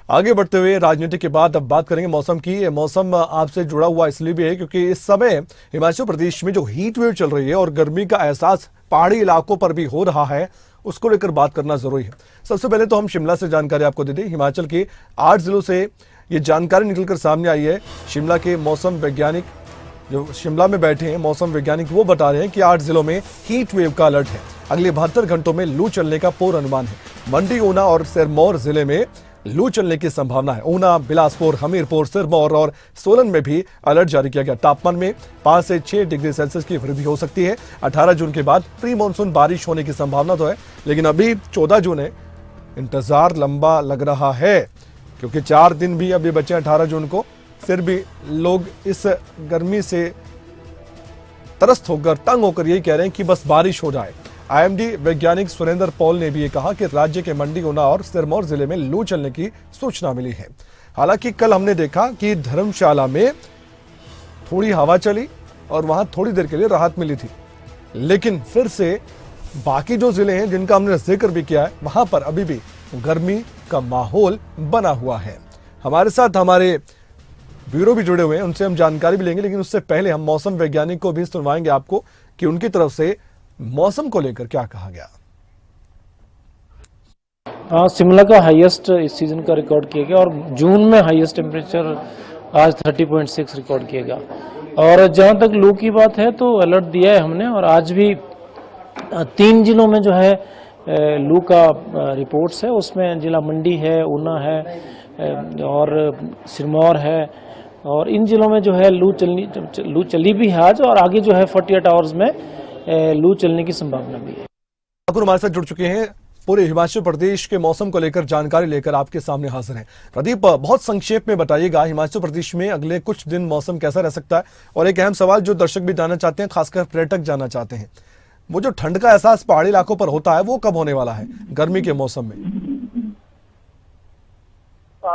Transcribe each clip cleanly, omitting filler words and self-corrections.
आगे बढ़ते हुए राजनीति के बाद अब बात करेंगे मौसम की। ये मौसम आपसे जुड़ा हुआ इसलिए भी है क्योंकि इस समय हिमाचल प्रदेश में जो हीट वेव चल रही है और गर्मी का एहसास पहाड़ी इलाकों पर भी हो रहा है, उसको लेकर बात करना जरूरी है। सबसे पहले तो हम शिमला से जानकारी आपको दे दें। हिमाचल के 8 जिलों से ये जानकारी निकलकर सामने आई है। शिमला के मौसम वैज्ञानिक जो शिमला में बैठे हैं मौसम वैज्ञानिक, वो बता रहे हैं कि 8 जिलों में हीट वेव का अलर्ट है। अगले 72 घंटों में लू चलने का पूर्ण अनुमान है। मंडी, ऊना और सिरमौर जिले में लू चलने की संभावना है। ऊना, बिलासपुर, हमीरपुर, सिरमौर और सोलन में भी अलर्ट जारी किया गया। तापमान में 5 से 6 डिग्री सेल्सियस की वृद्धि हो सकती है। 18 जून के बाद प्री मानसून बारिश होने की संभावना तो है, लेकिन अभी 14 जून है। इंतजार लंबा लग रहा है क्योंकि 4 दिन भी अभी बचे 18 जून को। फिर भी लोग इस गर्मी से त्रस्त होकर, तंग होकर यही कह रहे हैं कि बस बारिश हो जाए। आईएमडी वैज्ञानिक सुरेंद्र पॉल ने भी ये कहा कि राज्य के मंडी, ऊना और सिरमौर जिले में लू चलने की सूचना मिली है। हालांकि कल हमने देखा कि धर्मशाला में थोड़ी हवा चली और वहां थोड़ी देर के लिए राहत मिली थी, लेकिन फिर से बाकी जो जिले हैं जिनका हमने जिक्र भी किया है, वहां पर अभी भी गर्मी का माहौल बना हुआ है। हमारे साथ हमारे ब्यूरो भी जुड़े हुए हैं, उनसे हम जानकारी भी लेंगे, लेकिन उससे पहले हम मौसम वैज्ञानिक को भी सुनवाएंगे आपको कि उनकी तरफ से मौसम को लेकर क्या कहा गया। शिमला का हाईएस्ट इस सीजन का रिकॉर्ड किया गया और जून में हाईएस्ट टेम्परेचर आज 30.6 रिकॉर्ड किया गया। और जहां तक लू की बात है तो अलर्ट दिया है हमने, और आज भी 3 जिलों में जो है लू का रिपोर्ट्स है। उसमें जिला मंडी है, ऊना है और सिरमौर है, और इन जिलों में जो है लू चली भी है आज, और आगे जो है 48 आवर्स में लू चलने की संभावना भी है। ठाकुर हमारे साथ जुड़ चुके हैं, पूरे हिमाचल प्रदेश के मौसम को लेकर जानकारी लेकर आपके सामने हाजिर हैं। प्रदीप, बहुत संक्षेप में बताइएगा हिमाचल प्रदेश में अगले कुछ दिन मौसम कैसा रह सकता है, और एक अहम सवाल जो दर्शक भी जानना चाहते हैं, खासकर पर्यटक जानना चाहते हैं, वो जो ठंड का एहसास पहाड़ी इलाकों पर होता है वो कब होने वाला है गर्मी के मौसम में?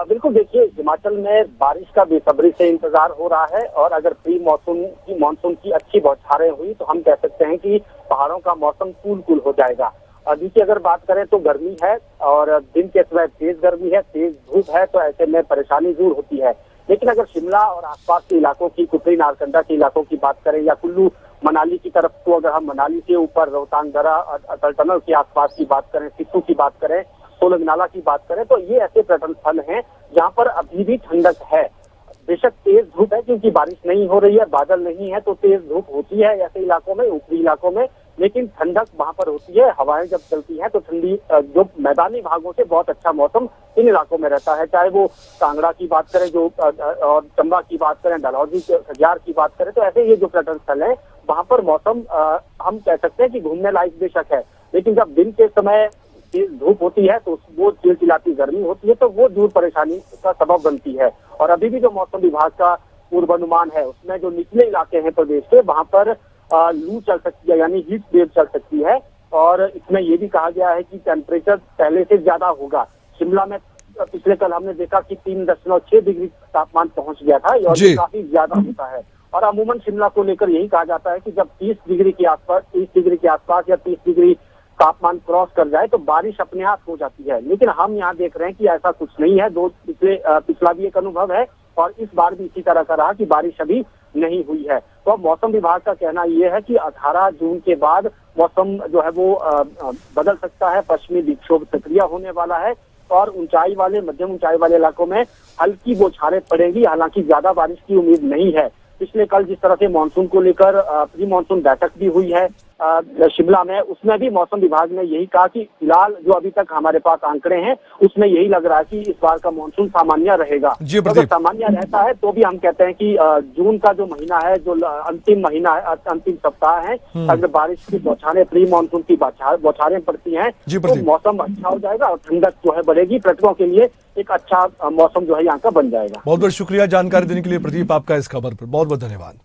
बिल्कुल, देखिए हिमाचल में बारिश का बेसब्री से इंतजार हो रहा है, और अगर प्री मानसून की अच्छी बौछारें हुई तो हम कह सकते हैं कि पहाड़ों का मौसम कूल हो जाएगा। अभी की अगर बात करें तो गर्मी है, और दिन के समय तेज गर्मी है, तेज धूप है, तो ऐसे में परेशानी दूर होती है। लेकिन अगर शिमला और आसपास के इलाकों की, कुफरी नारकंडा के इलाकों की बात करें, या कुल्लू मनाली की तरफ, तो अगर हम मनाली से ऊपर रोहतांग दर्रा, अटल टनल के आसपास की बात करें, सिस्सू की बात करें, सोलंग नाला की बात करें, तो ये ऐसे पर्यटन स्थल हैं जहाँ पर अभी भी ठंडक है। बेशक तेज धूप है क्योंकि बारिश नहीं हो रही है, बादल नहीं है, तो तेज धूप होती है ऐसे इलाकों में, ऊपरी इलाकों में, लेकिन ठंडक वहां पर होती है। हवाएं जब चलती हैं तो ठंडी, जो मैदानी भागों से बहुत अच्छा मौसम इन इलाकों में रहता है। चाहे वो कांगड़ा की बात करें, जो और चंबा की बात करें, डलहौजी, खजियार की बात करें, तो ऐसे ये जो पर्यटन स्थल है वहां पर मौसम हम कह सकते हैं कि घूमने लायक बेशक है। लेकिन जब दिन के समय धूप होती है तो वो चिलचिलाती गर्मी होती है, तो वो दूर परेशानी का सबब बनती है। और अभी भी जो मौसम विभाग का पूर्वानुमान है उसमें जो निचले इलाके हैं प्रदेश के, वहां पर लू चल सकती है, यानी हीट वेव चल सकती है। और इसमें ये भी कहा गया है कि टेम्परेचर पहले से ज्यादा होगा। शिमला में पिछले कल हमने देखा कि 3.6 डिग्री तापमान पहुंच गया था, और ये काफी ज्यादा होता है। और अमूमन शिमला को लेकर यही कहा जाता है कि जब 30 डिग्री के आसपास या 30 डिग्री तापमान क्रॉस कर जाए तो बारिश अपने आप हो जाती है। लेकिन हम यहाँ देख रहे हैं कि ऐसा कुछ नहीं है। पिछला भी एक अनुभव है, और इस बार भी इसी तरह का रहा कि बारिश अभी नहीं हुई है। तो अब मौसम विभाग का कहना यह है कि 18 जून के बाद मौसम जो है वो बदल सकता है। पश्चिमी विक्षोभ सक्रिय होने वाला है, और मध्यम ऊंचाई वाले इलाकों में हल्की बौछारें पड़ेगी। हालांकि ज्यादा बारिश की उम्मीद नहीं है। पिछले कल जिस तरह से मानसून को लेकर प्री मानसून बैठक भी हुई है शिमला में, उसमें भी मौसम विभाग ने यही कहा कि फिलहाल जो अभी तक हमारे पास आंकड़े हैं उसमें यही लग रहा है कि इस बार का मानसून सामान्य रहेगा। तो अगर सामान्य रहता है तो भी हम कहते हैं कि जून का जो महीना है, जो अंतिम महीना है, अंतिम सप्ताह है, अगर बारिश की बौछारें, प्री मानसून की बौछारें पड़ती हैं तो मौसम अच्छा हो जाएगा और ठंडक जो है बढ़ेगी। पर्यटकों के लिए एक अच्छा मौसम जो है यहाँ का बन जाएगा। बहुत बहुत शुक्रिया जानकारी देने के लिए प्रदीप, आपका इस खबर पर बहुत बहुत धन्यवाद।